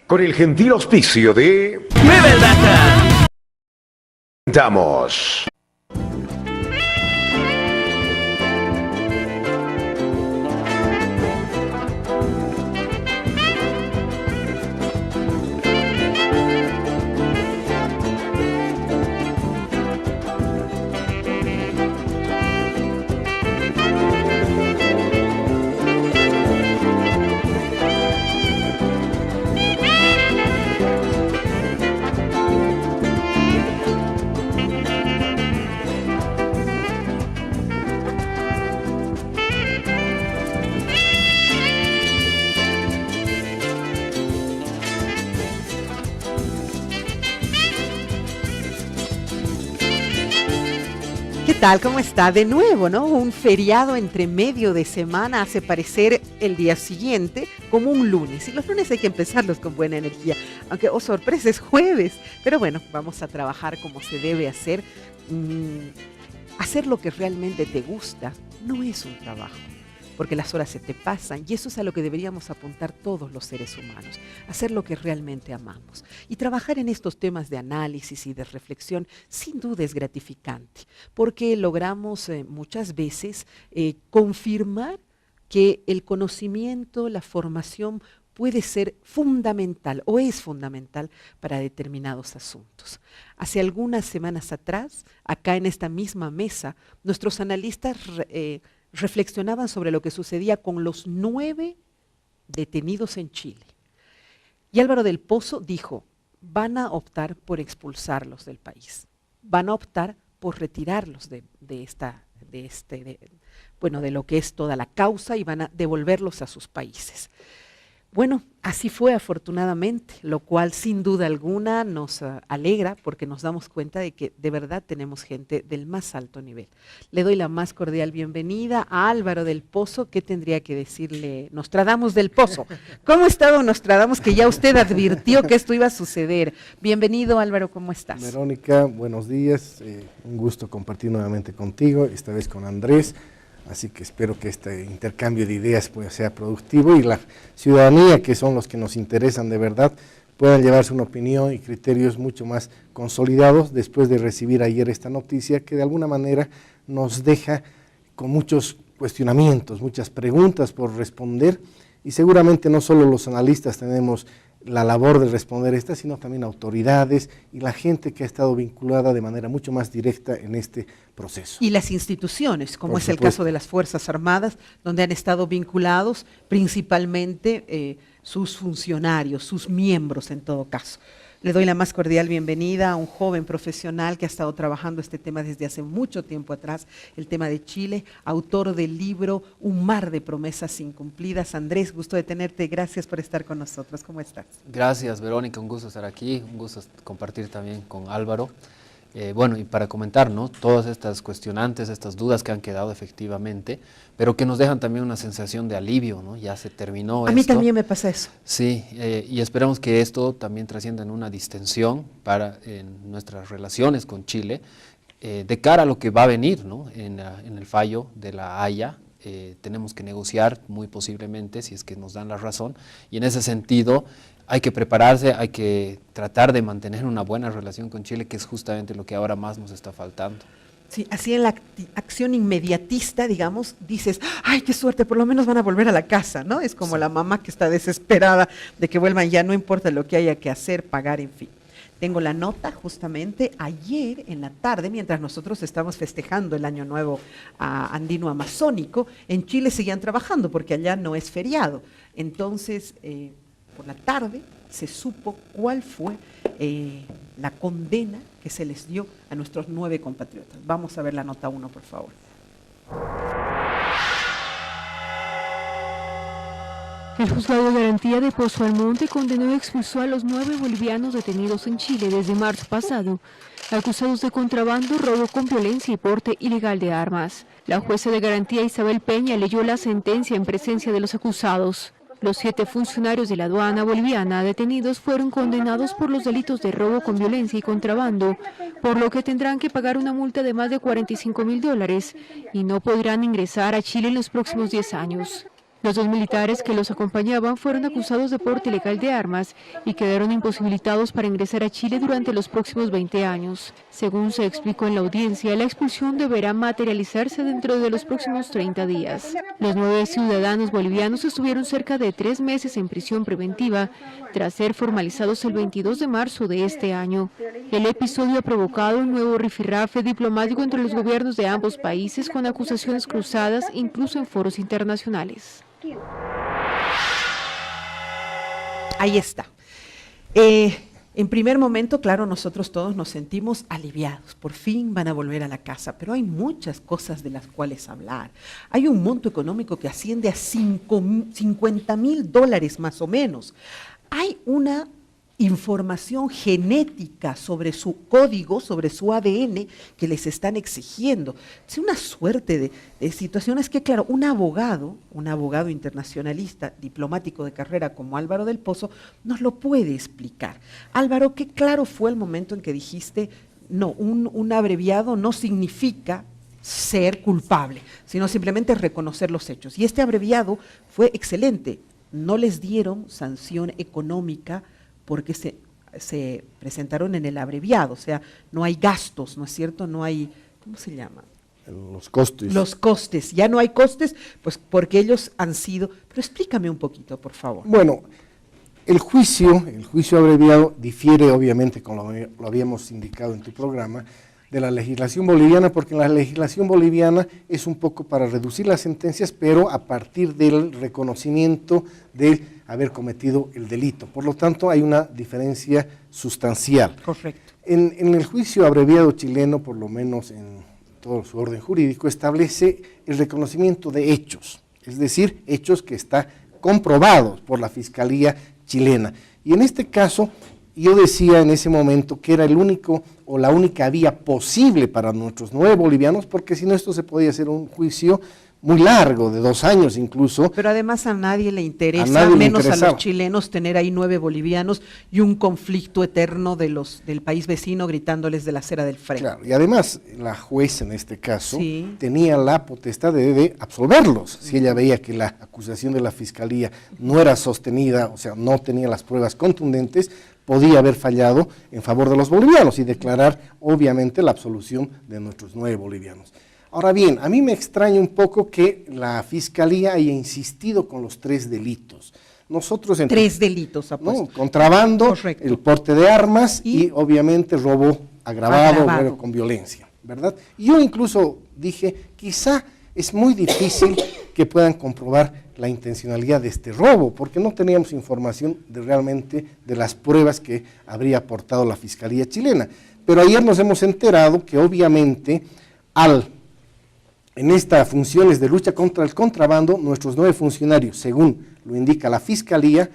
Con el gentil auspicio de... ¡Rebel Data! Damos. ¿Qué tal? ¿Cómo está? De nuevo, ¿no? Un feriado entre medio de semana hace parecer el día siguiente como un lunes. Y los lunes hay que empezarlos con buena energía. Aunque, oh sorpresa, es jueves. Pero bueno, vamos a trabajar como se debe hacer. Hacer lo que realmente te gusta no es un trabajo, porque las horas se te pasan y eso es a lo que deberíamos apuntar todos los seres humanos, hacer lo que realmente amamos. Y trabajar en estos temas de análisis y de reflexión sin duda es gratificante, porque logramos muchas veces confirmar que el conocimiento, la formación puede ser fundamental o es fundamental para determinados asuntos. Hace algunas semanas atrás, acá en esta misma mesa, nuestros analistas reflexionaban sobre lo que sucedía con los 9 detenidos en Chile. Y Álvaro del Pozo dijo, van a optar por expulsarlos del país, van a optar por retirarlos de lo que es toda la causa y van a devolverlos a sus países. Bueno, así fue afortunadamente, lo cual sin duda alguna nos alegra porque nos damos cuenta de que de verdad tenemos gente del más alto nivel. Le doy la más cordial bienvenida a Álvaro del Pozo. ¿Qué tendría que decirle Nostradamus del Pozo? ¿Cómo está don Nostradamus, que ya usted advirtió que esto iba a suceder? Bienvenido Álvaro, ¿cómo estás? Verónica, buenos días, un gusto compartir nuevamente contigo, esta vez con Andrés. Así que espero que este intercambio de ideas sea productivo y la ciudadanía, que son los que nos interesan de verdad, puedan llevarse una opinión y criterios mucho más consolidados después de recibir ayer esta noticia que de alguna manera nos deja con muchos cuestionamientos, muchas preguntas por responder y seguramente no solo los analistas tenemos la labor de responder esta, sino también autoridades y la gente que ha estado vinculada de manera mucho más directa en este proceso. Y las instituciones, como es el caso de las Fuerzas Armadas, donde han estado vinculados principalmente sus funcionarios, sus miembros en todo caso. Le doy la más cordial bienvenida a un joven profesional que ha estado trabajando este tema desde hace mucho tiempo atrás, el tema de Chile, autor del libro Un mar de promesas incumplidas. Andrés, gusto de tenerte, gracias por estar con nosotros. ¿Cómo estás? Gracias, Verónica, un gusto estar aquí, un gusto compartir también con Álvaro. Bueno, y para comentar, ¿no?, todas estas cuestionantes, estas dudas que han quedado efectivamente, pero que nos dejan también una sensación de alivio, ¿no? Ya se terminó esto. A mí también me pasa eso. Sí, y esperamos que esto también trascienda en una distensión en nuestras relaciones con Chile, de cara a lo que va a venir, ¿no?, en el fallo de la Haya. Tenemos que negociar muy posiblemente, si es que nos dan la razón, y en ese sentido hay que prepararse, hay que tratar de mantener una buena relación con Chile, que es justamente lo que ahora más nos está faltando. Sí, así en la acción inmediatista, digamos, dices, ¡ay, qué suerte! Por lo menos van a volver a la casa, ¿no? Es como la mamá que está desesperada de que vuelvan ya, no importa lo que haya que hacer, pagar, en fin. Tengo la nota justamente ayer en la tarde, mientras nosotros estamos festejando el Año Nuevo andino amazónico, en Chile seguían trabajando porque allá no es feriado. Entonces, por la tarde se supo cuál fue la condena que se les dio a nuestros 9 compatriotas. Vamos a ver la nota 1, por favor. El juzgado de garantía de Pozo Almonte condenó y expulsó a los 9 bolivianos detenidos en Chile desde marzo pasado, acusados de contrabando, robo con violencia y porte ilegal de armas. La jueza de garantía Isabel Peña leyó la sentencia en presencia de los acusados. Los 7 funcionarios de la aduana boliviana detenidos fueron condenados por los delitos de robo con violencia y contrabando, por lo que tendrán que pagar una multa de más de $45.000 y no podrán ingresar a Chile en los próximos 10 años. Los 2 militares que los acompañaban fueron acusados de porte ilegal de armas y quedaron imposibilitados para ingresar a Chile durante los próximos 20 años. Según se explicó en la audiencia, la expulsión deberá materializarse dentro de los próximos 30 días. Los 9 ciudadanos bolivianos estuvieron cerca de 3 meses en prisión preventiva tras ser formalizados el 22 de marzo de este año. El episodio ha provocado un nuevo rifirrafe diplomático entre los gobiernos de ambos países con acusaciones cruzadas incluso en foros internacionales. Ahí está. En primer momento, claro, nosotros todos nos sentimos aliviados, por fin van a volver a la casa, pero hay muchas cosas de las cuales hablar. Hay un monto económico que asciende a $50.000 más o menos. Hay una información genética sobre su código, sobre su ADN que les están exigiendo. Es una suerte de situaciones que, claro, un abogado internacionalista, diplomático de carrera como Álvaro del Pozo, nos lo puede explicar. Álvaro, qué claro fue el momento en que dijiste, no, un abreviado no significa ser culpable, sino simplemente reconocer los hechos. Y este abreviado fue excelente. No les dieron sanción económica porque se presentaron en el abreviado, o sea, no hay gastos, ¿no es cierto? No hay, ¿cómo se llama? Los costes. Los costes, ya no hay costes, pues porque ellos han sido, pero explícame un poquito, por favor. Bueno, el juicio abreviado difiere obviamente, como lo habíamos indicado en tu programa, de la legislación boliviana, porque en la legislación boliviana es un poco para reducir las sentencias, pero a partir del reconocimiento de haber cometido el delito. Por lo tanto, hay una diferencia sustancial. Correcto. En el juicio abreviado chileno, por lo menos en todo su orden jurídico, establece el reconocimiento de hechos, es decir, hechos que están comprobados por la Fiscalía chilena. Y en este caso, yo decía en ese momento que era el único o la única vía posible para nuestros 9 bolivianos, porque si no esto se podía hacer un juicio muy largo, de 2 años incluso. Pero además a nadie le interesa, menos a los chilenos, tener ahí 9 bolivianos y un conflicto eterno del país vecino gritándoles de la acera del frente. Claro, y además la jueza en este caso tenía la potestad de absolverlos, si ella veía que la acusación de la Fiscalía no era sostenida, o sea, no tenía las pruebas contundentes, podía haber fallado en favor de los bolivianos y declarar obviamente la absolución de nuestros 9 bolivianos. Ahora bien, a mí me extraña un poco que la Fiscalía haya insistido con los 3 delitos. Nosotros 3 delitos, ¿no? Contrabando, correcto, el porte de armas y obviamente robo agravado con violencia, ¿verdad? Y yo incluso dije, quizá es muy difícil que puedan comprobar la intencionalidad de este robo, porque no teníamos información realmente de las pruebas que habría aportado la Fiscalía chilena. Pero ayer nos hemos enterado que obviamente en estas funciones de lucha contra el contrabando, nuestros 9 funcionarios, según lo indica la Fiscalía,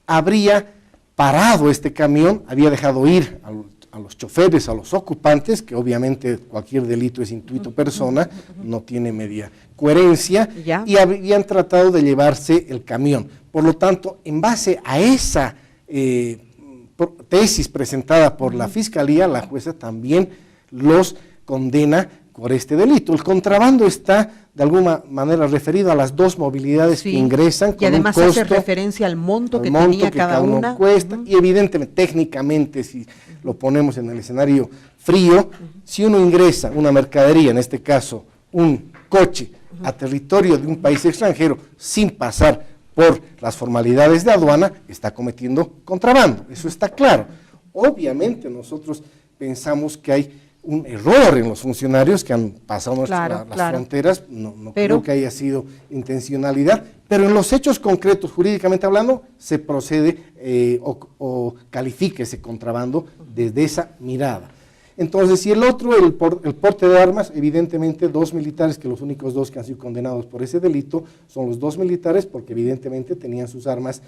habría parado este camión, había dejado ir a los choferes, a los ocupantes, que obviamente cualquier delito es intuito persona, no tiene media coherencia, y habían tratado de llevarse el camión. Por lo tanto, en base a esa tesis presentada por la Fiscalía, la jueza también los condena por este delito. El contrabando está de alguna manera referido a las 2 movilidades que ingresan. Y además un costo, hace referencia al monto que tenía cada una. Cuesta, y evidentemente, técnicamente, si lo ponemos en el escenario frío, si uno ingresa una mercadería, en este caso un coche, a territorio de un país extranjero sin pasar por las formalidades de aduana, está cometiendo contrabando, eso está claro. Obviamente nosotros pensamos que hay un error en los funcionarios que han pasado las fronteras, no creo que haya sido intencionalidad, pero en los hechos concretos, jurídicamente hablando, se procede o califica ese contrabando desde esa mirada. Entonces, y el otro, el porte de armas, evidentemente 2 militares, que los únicos 2 que han sido condenados por ese delito son los 2 militares, porque evidentemente tenían sus armas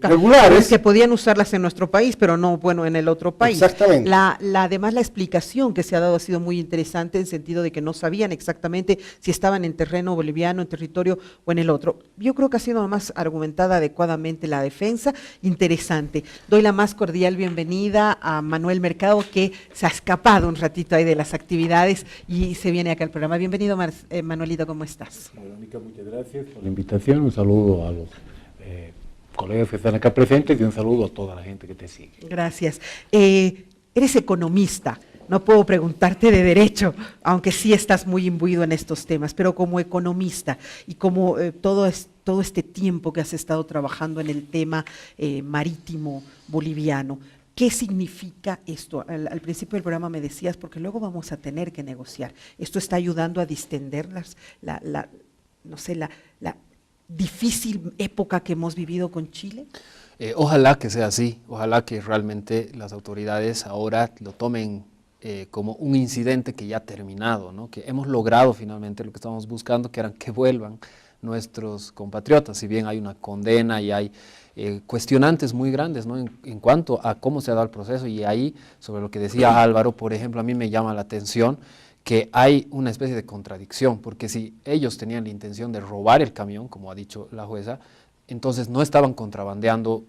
regulares. Que podían usarlas en nuestro país, pero no, bueno, en el otro país. Exactamente. Además, la explicación que se ha dado ha sido muy interesante en sentido de que no sabían exactamente si estaban en terreno boliviano, en territorio o en el otro. Yo creo que ha sido más argumentada adecuadamente la defensa. Interesante. Doy la más cordial bienvenida a Manuel Mercado, que se ha escapado un ratito ahí de las actividades y se viene acá al programa. Bienvenido, Manuelito, ¿cómo estás? Verónica, muchas gracias por la invitación. Un saludo a los colegas que están acá presentes y un saludo a toda la gente que te sigue. Gracias. Eres economista, no puedo preguntarte de derecho, aunque sí estás muy imbuido en estos temas, pero como economista y como todo este tiempo que has estado trabajando en el tema marítimo boliviano, ¿qué significa esto? Al principio del programa me decías, porque luego vamos a tener que negociar. ¿Esto está ayudando a distender la difícil época que hemos vivido con Chile? Ojalá que sea así, ojalá que realmente las autoridades ahora lo tomen como un incidente que ya ha terminado, ¿no? Que hemos logrado finalmente lo que estábamos buscando, que eran que vuelvan nuestros compatriotas, si bien hay una condena y hay cuestionantes muy grandes, ¿no? en cuanto a cómo se ha dado el proceso, y ahí, sobre lo que decía Álvaro, por ejemplo, a mí me llama la atención que hay una especie de contradicción, porque si ellos tenían la intención de robar el camión, como ha dicho la jueza, entonces no estaban contrabandeando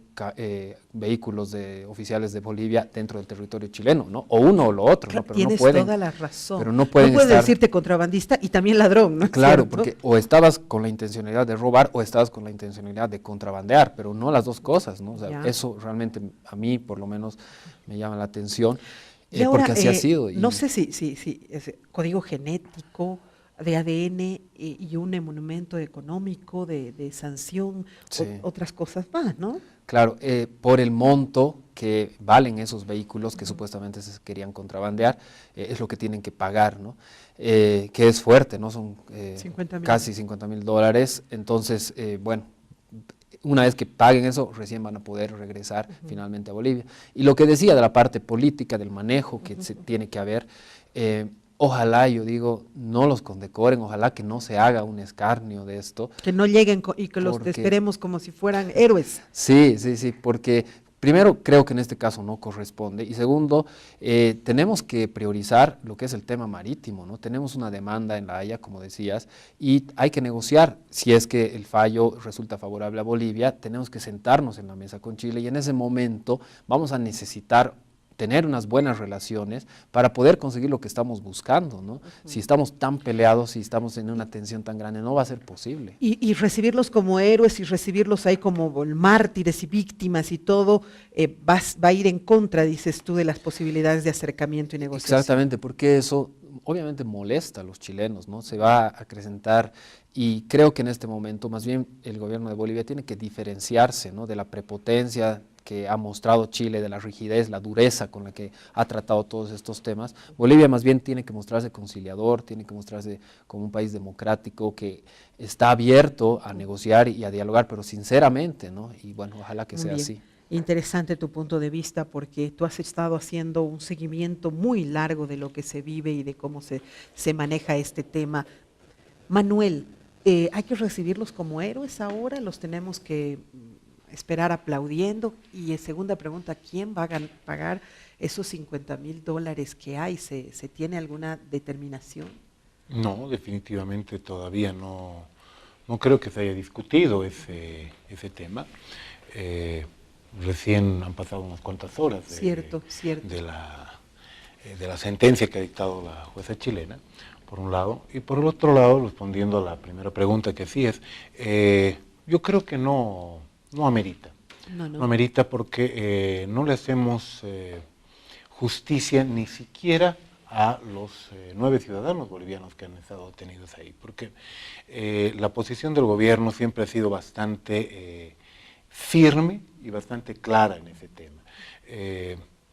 vehículos de oficiales de Bolivia dentro del territorio chileno, ¿no? O uno o lo otro, Claro, ¿no? Pero tienes no pueden, toda la razón. Pero no pueden puedes estar, decirte contrabandista y también ladrón, ¿no? claro, ¿cierto? porque o estabas con la intencionalidad de robar o estabas con la intencionalidad de contrabandear, pero no las dos cosas, ¿no? O sea, Ya. eso realmente a mí, por lo menos, me llama la atención. Y ahora, Porque así ha sido. no sé si es código genético, de ADN y un monumento económico de sanción, Sí. otras cosas más, ¿no? Claro, por el monto que valen esos vehículos que supuestamente se querían contrabandear, es lo que tienen que pagar, ¿no? Que es fuerte, ¿no? Son 50,000. casi $50,000. Entonces, bueno, una vez que paguen eso, recién van a poder regresar finalmente a Bolivia. Y lo que decía de la parte política, del manejo que se tiene que haber, ojalá, yo digo, no los condecoren, ojalá que no se haga un escarnio de esto. Que no lleguen y que los Porque- esperemos como si fueran héroes. Sí, porque primero creo que en este caso no corresponde, y segundo, tenemos que priorizar lo que es el tema marítimo, ¿no? Tenemos una demanda en La Haya, como decías, y hay que negociar. Si es que el fallo resulta favorable a Bolivia, tenemos que sentarnos en la mesa con Chile, y en ese momento vamos a necesitar tener unas buenas relaciones para poder conseguir lo que estamos buscando, ¿no? Si estamos tan peleados, si estamos en una tensión tan grande, no va a ser posible. Y recibirlos como héroes y recibirlos ahí como mártires y víctimas y todo, va a ir en contra, dices tú, de las posibilidades de acercamiento y negociación. Exactamente, porque eso obviamente molesta a los chilenos, ¿no? Se va a acrecentar, y creo que en este momento más bien el gobierno de Bolivia tiene que diferenciarse, ¿no? De la prepotencia que ha mostrado Chile, de la rigidez, la dureza con la que ha tratado todos estos temas. Bolivia más bien tiene que mostrarse conciliador, tiene que mostrarse como un país democrático que está abierto a negociar y a dialogar, pero sinceramente, ¿no? Y bueno, ojalá que Muy sea bien. así. Interesante tu punto de vista, porque tú has estado haciendo un seguimiento muy largo de lo que se vive y de cómo se maneja este tema. Manuel, ¿hay que recibirlos como héroes ahora? ¿Los tenemos que esperar aplaudiendo? Y segunda pregunta, ¿quién va a pagar esos $50,000 que hay? ¿Se tiene alguna determinación? No, definitivamente todavía no creo que se haya discutido ese tema. Recién han pasado unas cuantas horas Cierto. de la sentencia que ha dictado la jueza chilena, por un lado, y por el otro lado, respondiendo a la primera pregunta que hacías, yo creo que no amerita. No amerita porque no le hacemos justicia ni siquiera a los 9 ciudadanos bolivianos que han estado detenidos ahí, porque la posición del gobierno siempre ha sido bastante firme y bastante clara en ese tema.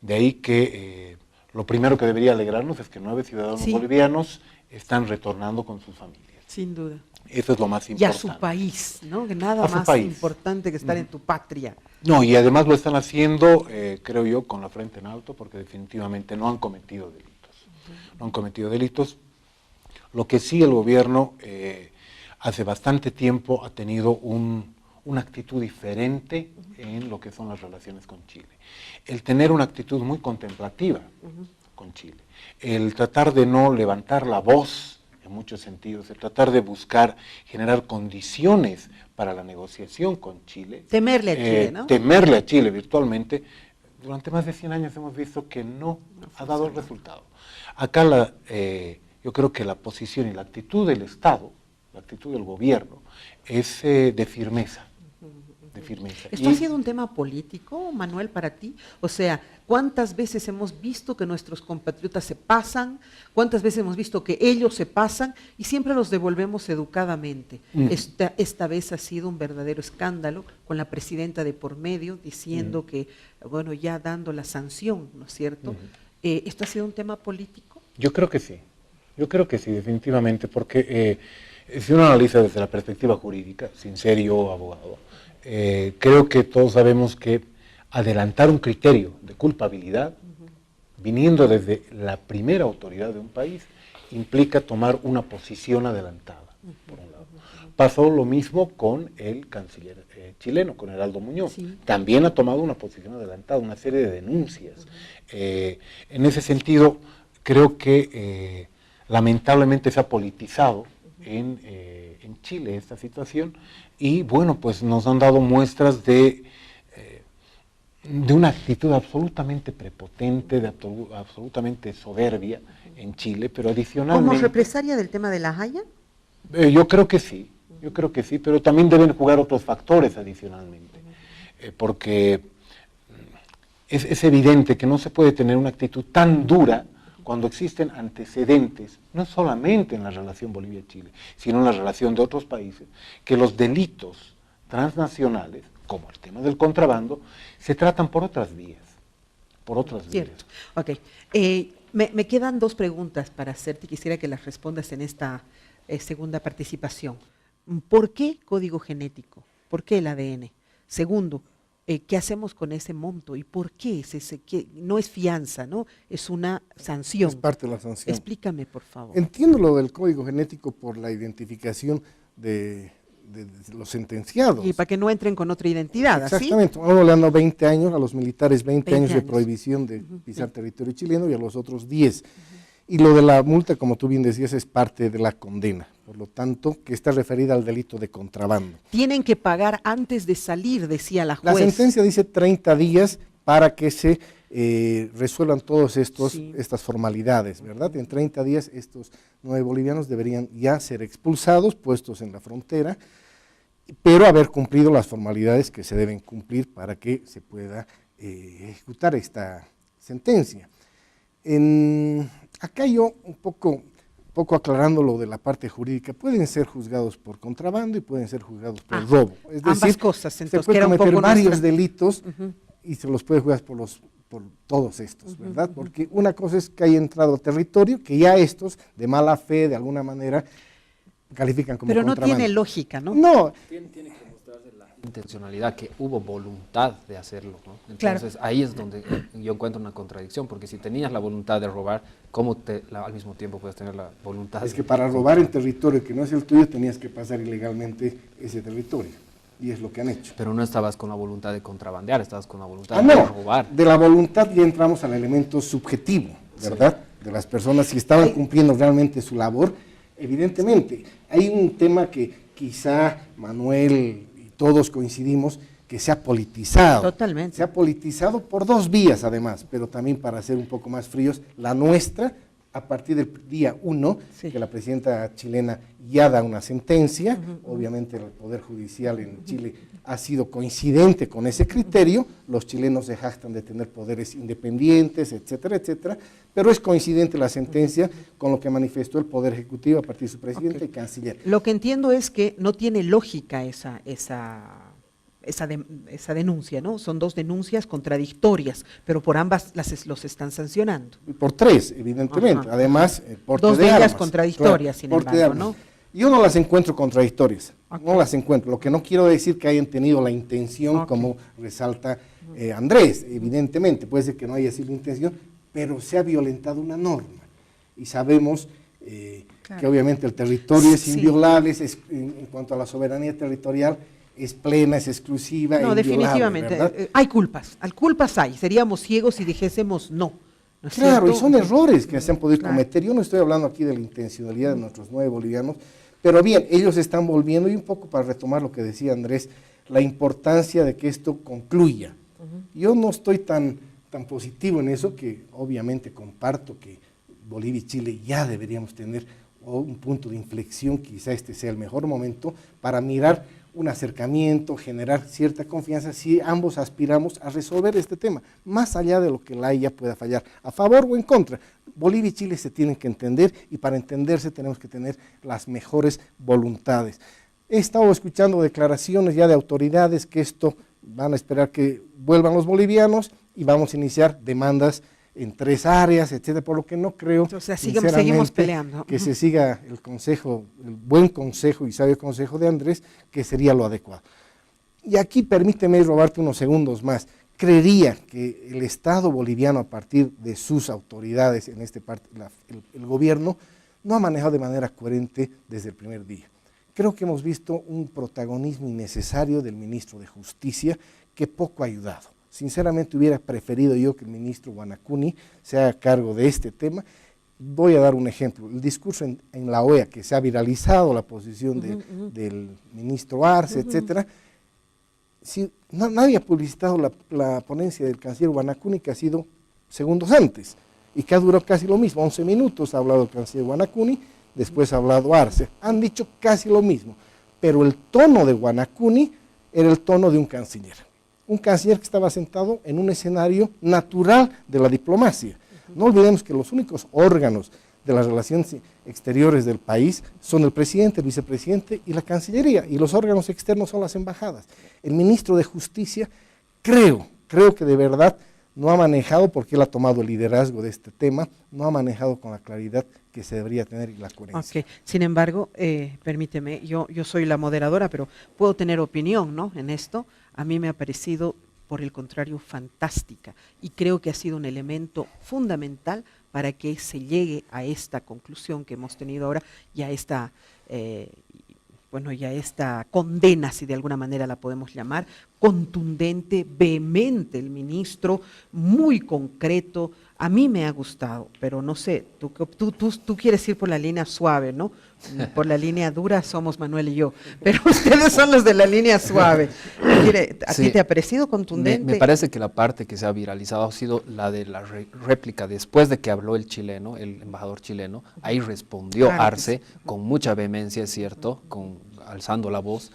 De ahí que lo primero que debería alegrarnos es que 9 ciudadanos bolivianos están retornando con sus familias. Sin duda. Eso es lo más Y importante. a su país, ¿no? Que nada A su más país. importante que estar en tu patria. No, y además lo están haciendo, creo yo, con la frente en alto, porque definitivamente no han cometido delitos. No han cometido delitos. Lo que sí el gobierno hace bastante tiempo ha tenido un una actitud diferente en lo que son las relaciones con Chile. El tener una actitud muy contemplativa con Chile. El tratar de no levantar la voz en muchos sentidos, el tratar de buscar generar condiciones para la negociación con Chile. Temerle a Chile, ¿no? Temerle a Chile virtualmente. Durante más de 100 años hemos visto que no ha dado el resultado. Acá yo creo que la posición y la actitud del Estado, la actitud del gobierno, es de firmeza. De firmeza. ¿Esto ha sido un tema político, Manuel, para ti? O sea, ¿cuántas veces hemos visto que nuestros compatriotas se pasan? ¿Cuántas veces hemos visto que ellos se pasan? Y siempre los devolvemos educadamente. Esta vez ha sido un verdadero escándalo, con la presidenta de por medio diciendo que, bueno, ya dando la sanción, ¿no es cierto? ¿Esto ha sido un tema político? Yo creo que sí, definitivamente, porque si uno analiza desde la perspectiva jurídica, sin ser yo abogado, creo que todos sabemos que adelantar un criterio de culpabilidad, viniendo desde la primera autoridad de un país, implica tomar una posición adelantada, por un lado. Pasó lo mismo con el canciller chileno, con Heraldo Muñoz. Sí. También ha tomado una posición adelantada, una serie de denuncias. En ese sentido, creo que lamentablemente se ha politizado en Chile esta situación, y bueno, pues nos han dado muestras de una actitud absolutamente prepotente, absolutamente soberbia en Chile, pero adicionalmente... ¿Como represalia del tema de La Haya? Yo creo que sí, pero también deben jugar otros factores adicionalmente, porque es evidente que no se puede tener una actitud tan dura cuando existen antecedentes, no solamente en la relación Bolivia-Chile, sino en la relación de otros países, que los delitos transnacionales, como el tema del contrabando, se tratan por otras vías. Cierto. Ok. Me quedan dos preguntas para hacerte, quisiera que las respondas en esta segunda participación. ¿Por qué código genético? ¿Por qué el ADN? Segundo, ¿qué hacemos con ese monto? ¿Y por qué es ese? Que no es fianza, ¿no? Es una sanción. Es parte de la sanción. Explícame, por favor. Entiendo lo del código genético por la identificación de los sentenciados. Y para que no entren con otra identidad, ¿así? Exactamente. A uno le han dado 20 años, a los militares 20 años de prohibición de pisar territorio chileno, y a los otros 10. Y lo de la multa, como tú bien decías, es parte de la condena. Por lo tanto, que está referida al delito de contrabando. Tienen que pagar antes de salir, decía la juez. La sentencia dice 30 días para que se resuelvan todas estas formalidades, ¿verdad? En 30 días estos 9 bolivianos deberían ya ser expulsados, puestos en la frontera, pero haber cumplido las formalidades que se deben cumplir para que se pueda ejecutar esta sentencia. Acá yo un poco aclarando lo de la parte jurídica, pueden ser juzgados por contrabando y pueden ser juzgados por robo. Es decir, ambas cosas, entonces, se puede cometer varios delitos y se los puede juzgar por todos estos, ¿verdad? Porque una cosa es que haya entrado al territorio, que ya estos, de mala fe, de alguna manera, califican como contrabando. Pero no tiene lógica, ¿no? No. Tiene que mostrarse la intencionalidad, que hubo voluntad de hacerlo, ¿no? Entonces ahí es donde yo encuentro una contradicción, porque si tenías la voluntad de robar, ¿cómo al mismo tiempo puedes tener la voluntad? Es que para robar en territorio que no es el tuyo tenías que pasar ilegalmente ese territorio, y es lo que han hecho. Pero no estabas con la voluntad de contrabandear, estabas con la voluntad de robar. De la voluntad ya entramos al elemento subjetivo, ¿verdad? Sí. De las personas, si estaban cumpliendo realmente su labor. Evidentemente, hay un tema que quizá Manuel y todos coincidimos, que se ha politizado. Totalmente. Se ha politizado por 2 vías además, pero también para ser un poco más fríos, la nuestra, a partir del día 1, que la presidenta chilena ya da una sentencia, obviamente el Poder Judicial en Chile ha sido coincidente con ese criterio, los chilenos se jactan de tener poderes independientes, etcétera, etcétera, pero es coincidente la sentencia con lo que manifestó el Poder Ejecutivo a partir de su presidente y canciller. Lo que entiendo es que no tiene lógica esa denuncia, ¿no? Son 2 denuncias contradictorias, pero por ambas los están sancionando. Por 3, evidentemente. Ajá. Además, porte 2 de de ellas armas, contradictorias, sin embargo, ¿no? Yo no las encuentro contradictorias, no las encuentro. Lo que no quiero decir que hayan tenido la intención, como resalta Andrés, evidentemente, puede ser que no haya sido la intención, pero se ha violentado una norma. Y sabemos que obviamente el territorio es inviolable, en cuanto a la soberanía territorial, es plena, es exclusiva. No, e inviolable, definitivamente. ¿verdad? Hay culpas hay. Seríamos ciegos si dijésemos no. ¿No es Claro, cierto? y son errores que se han podido Claro. cometer. Yo no estoy hablando aquí de la intencionalidad de nuestros 9 bolivianos, pero bien, ellos están volviendo, y un poco para retomar lo que decía Andrés, la importancia de que esto concluya. Yo no estoy tan positivo en eso, que obviamente comparto que Bolivia y Chile ya deberíamos tener un punto de inflexión, quizá este sea el mejor momento para mirar un acercamiento, generar cierta confianza si ambos aspiramos a resolver este tema, más allá de lo que la Haya pueda fallar, a favor o en contra. Bolivia y Chile se tienen que entender, y para entenderse tenemos que tener las mejores voluntades. He estado escuchando declaraciones ya de autoridades que esto van a esperar que vuelvan los bolivianos y vamos a iniciar demandas en 3 áreas, etcétera, por lo que no creo, O sea, sinceramente, seguimos peleando. que se siga el consejo, el buen consejo y sabio consejo de Andrés, que sería lo adecuado. Y aquí permíteme robarte unos segundos más. Creería que el Estado boliviano, a partir de sus autoridades, en este parte, el gobierno, no ha manejado de manera coherente desde el primer día. Creo que hemos visto un protagonismo innecesario del ministro de Justicia que poco ha ayudado. Sinceramente hubiera preferido yo que el ministro Guanacuni se haga cargo de este tema. Voy a dar un ejemplo. El discurso en la OEA, que se ha viralizado, la posición del ministro Arce, etcétera. Si, nadie ha publicitado la ponencia del canciller Guanacuni, que ha sido segundos antes, y que ha durado casi lo mismo, 11 minutos ha hablado el canciller Guanacuni, después ha hablado Arce. Han dicho casi lo mismo, pero el tono de Guanacuni era el tono de un canciller que estaba sentado en un escenario natural de la diplomacia. No olvidemos que los únicos órganos de las relaciones exteriores del país son el presidente, el vicepresidente y la Cancillería, y los órganos externos son las embajadas. El ministro de Justicia, creo que de verdad no ha manejado, porque él ha tomado el liderazgo de este tema, no ha manejado con la claridad que se debería tener y la coherencia. Ok, sin embargo, permíteme, yo soy la moderadora, pero puedo tener opinión, ¿no?, en esto. A mí me ha parecido, por el contrario, fantástica, y creo que ha sido un elemento fundamental para que se llegue a esta conclusión que hemos tenido ahora, y a esta, esta condena, si de alguna manera la podemos llamar, contundente, vehemente, el ministro, muy concreto. A mí me ha gustado, pero no sé, tú quieres ir por la línea suave, ¿no? Por la línea dura somos Manuel y yo, pero ustedes son los de la línea suave. ¿A ti te ha parecido contundente? Me parece que la parte que se ha viralizado ha sido la de la réplica, después de que habló el chileno, el embajador chileno, ahí respondió Claro, Arce con mucha vehemencia, es cierto, alzando la voz,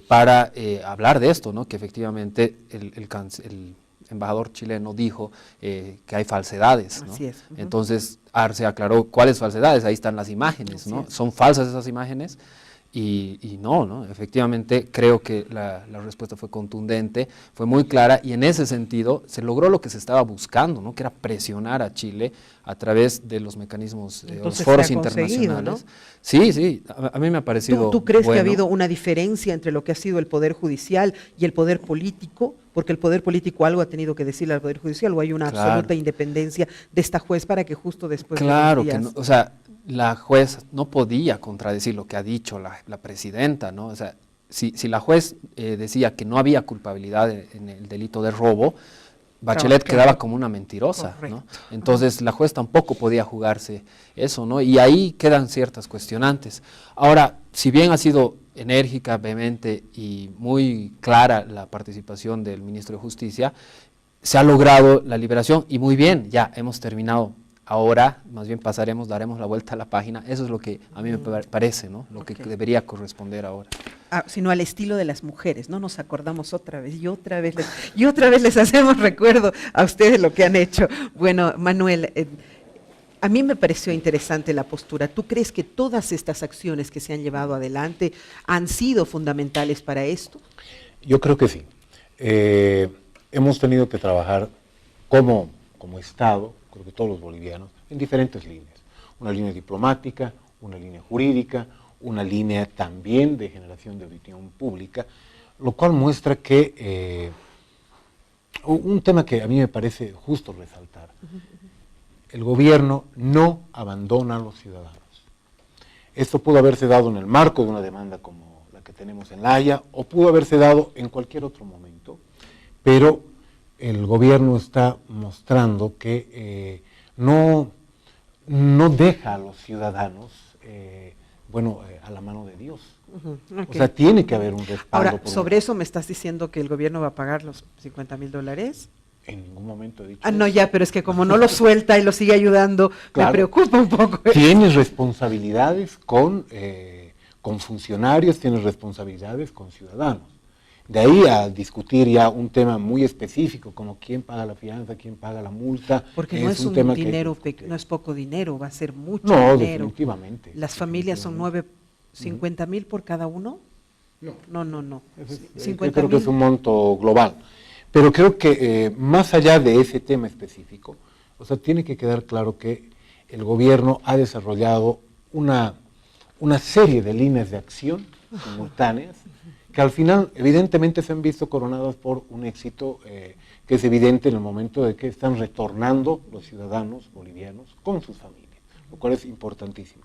para hablar de esto, ¿no? Que efectivamente el embajador chileno dijo que hay falsedades, ¿no? Así es. Entonces Arce aclaró cuáles falsedades, ahí están las imágenes, ¿no? Son falsas esas imágenes, y no, efectivamente creo que la respuesta fue contundente, fue muy clara, y en ese sentido se logró lo que se estaba buscando, ¿no? Que era presionar a Chile a través de los mecanismos, los foros internacionales. ¿No? Sí, a mí me ha parecido ¿Tú crees bueno. que ha habido una diferencia entre lo que ha sido el Poder Judicial y el Poder Político? Porque el Poder Político algo ha tenido que decirle al Poder Judicial, o hay una absoluta independencia de esta juez para que justo después de Claro los días... que no, o sea, la juez no podía contradecir lo que ha dicho la presidenta, ¿no? O sea, si la juez decía que no había culpabilidad en el delito de robo, Bachelet quedaba como una mentirosa, ¿no? Entonces la juez tampoco podía jugarse eso, ¿no? Y ahí quedan ciertas cuestionantes. Ahora, si bien ha sido enérgica, vehemente y muy clara la participación del ministro de Justicia, se ha logrado la liberación, y muy bien, ya hemos terminado. Ahora, más bien daremos la vuelta a la página. Eso es lo que a mí me parece, ¿no? Lo que debería corresponder ahora. Sino al estilo de las mujeres, ¿no? Nos acordamos otra vez y otra vez les hacemos recuerdo a ustedes lo que han hecho. Bueno, Manuel, a mí me pareció interesante la postura. ¿Tú crees que todas estas acciones que se han llevado adelante han sido fundamentales para esto? Yo creo que sí. Hemos tenido que trabajar como Estado, creo que todos los bolivianos, en diferentes líneas. Una línea diplomática, una línea jurídica, una línea también de generación de opinión pública, lo cual muestra que un tema que a mí me parece justo resaltar, el gobierno no abandona a los ciudadanos. Esto pudo haberse dado en el marco de una demanda como la que que tenemos en La Haya, o pudo haberse dado en cualquier otro momento, pero el gobierno está mostrando que no deja a los ciudadanos a la mano de Dios. Okay. O sea, tiene que haber un respaldo. Ahora, sobre eso me estás diciendo que el gobierno va a pagar los $50,000. En ningún momento he dicho No, eso. ya, pero es que como no lo suelta y lo sigue ayudando, Claro. me preocupa un poco. Tienes responsabilidades con funcionarios, tienes responsabilidades con ciudadanos. De ahí a discutir ya un tema muy específico, como quién paga la fianza, quién paga la multa. Porque no es un tema que- dinero, no es poco dinero, va a ser mucho No, dinero. definitivamente. Las familias son definitivamente. 50,000 por cada uno. No. Ese es- yo 50,000. creo que es un monto global. Pero creo que más allá de ese tema específico, o sea, tiene que quedar claro que el gobierno ha desarrollado una serie de líneas de acción simultáneas que al final evidentemente se han visto coronadas por un éxito que es evidente en el momento de que están retornando los ciudadanos bolivianos con sus familias, lo cual es importantísimo.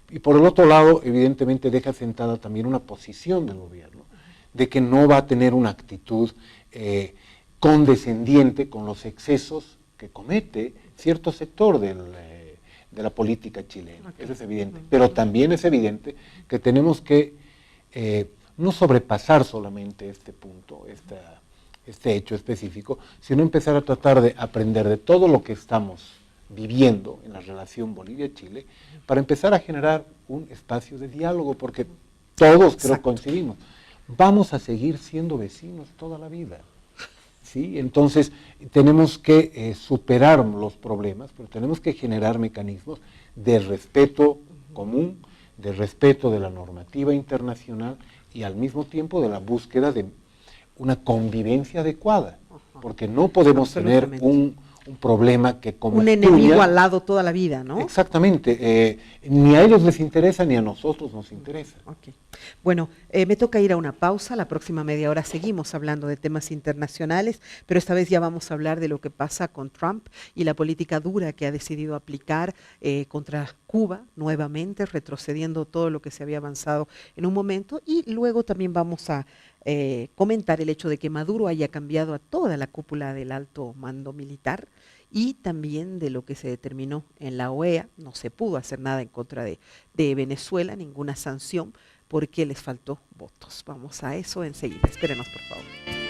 Y por el otro lado, evidentemente deja sentada también una posición del gobierno de que no va a tener una actitud condescendiente con los excesos que comete cierto sector de la política chilena. Eso es evidente. Pero también es evidente que tenemos que no sobrepasar solamente este punto, este hecho específico, sino empezar a tratar de aprender de todo lo que estamos viviendo en la relación Bolivia-Chile para empezar a generar un espacio de diálogo, porque todos creo coincidimos. Vamos a seguir siendo vecinos toda la vida. ¿Sí? Entonces tenemos que superar los problemas, pero tenemos que generar mecanismos de respeto común, de respeto de la normativa internacional y al mismo tiempo de la búsqueda de una convivencia adecuada, porque no podemos tener un problema que como un enemigo al lado toda la vida, ¿no? Exactamente, ni a ellos les interesa ni a nosotros nos interesa. Okay. Bueno, me toca ir a una pausa, la próxima media hora seguimos hablando de temas internacionales, pero esta vez ya vamos a hablar de lo que pasa con Trump y la política dura que ha decidido aplicar contra Cuba nuevamente, retrocediendo todo lo que se había avanzado en un momento, y luego también vamos a comentar el hecho de que Maduro haya cambiado a toda la cúpula del alto mando militar y también de lo que se determinó en la OEA. No se pudo hacer nada en contra de Venezuela, ninguna sanción, porque les faltó votos. Vamos a eso enseguida. Espérenos, por favor.